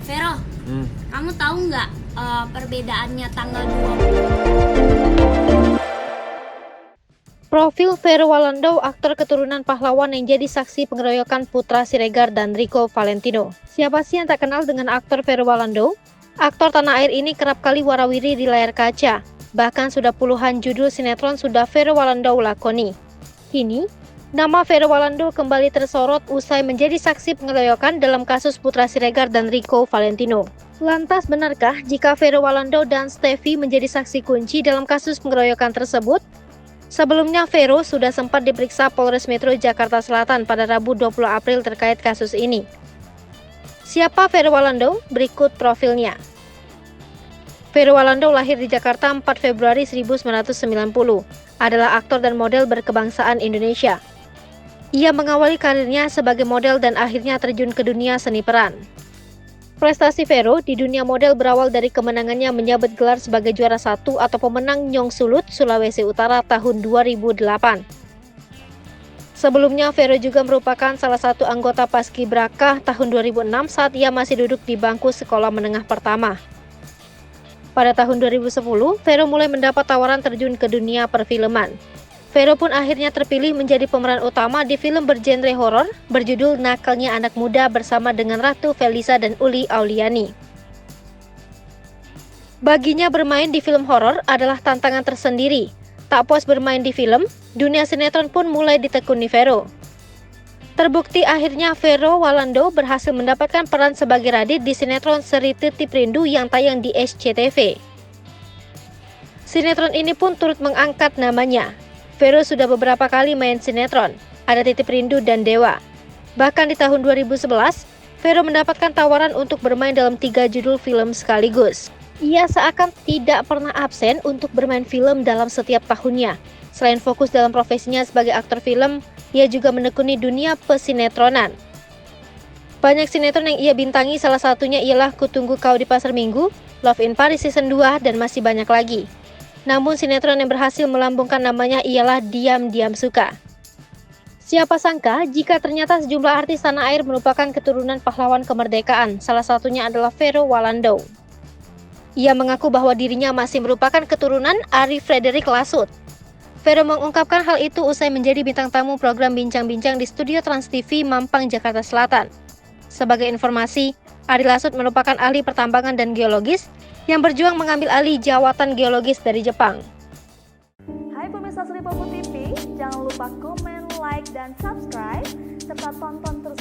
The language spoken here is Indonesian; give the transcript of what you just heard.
Vero, kamu tahu nggak perbedaannya tanggal 20? Profil Vero Walando, aktor keturunan pahlawan yang jadi saksi pengeroyokan Putra Siregar dan Rico Valentino. Siapa sih yang tak kenal dengan aktor Vero Walando? Aktor tanah air ini kerap kali warawiri di layar kaca. Bahkan sudah puluhan judul sinetron sudah Vero Walando lakoni. Kini, nama Vero Walando kembali tersorot usai menjadi saksi pengeroyokan dalam kasus Putra Siregar dan Rico Valentino. Lantas benarkah jika Vero Walando dan Stefy menjadi saksi kunci dalam kasus pengeroyokan tersebut? Sebelumnya, Vero sudah sempat diperiksa Polres Metro Jakarta Selatan pada Rabu 20 April terkait kasus ini. Siapa Vero Walando? Berikut profilnya. Vero Walando lahir di Jakarta 4 Februari 1990, adalah aktor dan model berkebangsaan Indonesia. Ia mengawali karirnya sebagai model dan akhirnya terjun ke dunia seni peran. Prestasi Vero di dunia model berawal dari kemenangannya menyabet gelar sebagai juara 1 atau pemenang Nyong Sulut, Sulawesi Utara tahun 2008. Sebelumnya, Vero juga merupakan salah satu anggota Paskibraka tahun 2006 saat ia masih duduk di bangku sekolah menengah pertama. Pada tahun 2010, Vero mulai mendapat tawaran terjun ke dunia perfilman. Vero pun akhirnya terpilih menjadi pemeran utama di film bergenre horor berjudul Nakalnya Anak Muda bersama dengan Ratu Felisa dan Uli Auliani. Baginya bermain di film horor adalah tantangan tersendiri. Tak puas bermain di film, dunia sinetron pun mulai ditekuni Vero. Terbukti akhirnya Vero Walando berhasil mendapatkan peran sebagai Radit di sinetron seri Titip Rindu yang tayang di SCTV. Sinetron ini pun turut mengangkat namanya. Vero sudah beberapa kali main sinetron, ada Titip Rindu dan Dewa. Bahkan di tahun 2011, Vero mendapatkan tawaran untuk bermain dalam 3 judul film sekaligus. Ia seakan tidak pernah absen untuk bermain film dalam setiap tahunnya. Selain fokus dalam profesinya sebagai aktor film, ia juga menekuni dunia pesinetronan. Banyak sinetron yang ia bintangi, salah satunya ialah Kutunggu Kau di Pasar Minggu, Love in Paris Season 2, dan masih banyak lagi. Namun sinetron yang berhasil melambungkan namanya ialah Diam-Diam Suka. Siapa sangka jika ternyata sejumlah artis tanah air merupakan keturunan pahlawan kemerdekaan, salah satunya adalah Vero Walando. Ia mengaku bahwa dirinya masih merupakan keturunan Ari Frederick Lasut. Vero mengungkapkan hal itu usai menjadi bintang tamu program Bincang-Bincang di studio Trans TV Mampang, Jakarta Selatan. Sebagai informasi, Ari Lasut merupakan ahli pertambangan dan geologis yang berjuang mengambil alih jawatan geologis dari Jepang. Hai pemirsa Sri Popo TV, jangan lupa komen, like, dan subscribe, serta tonton terus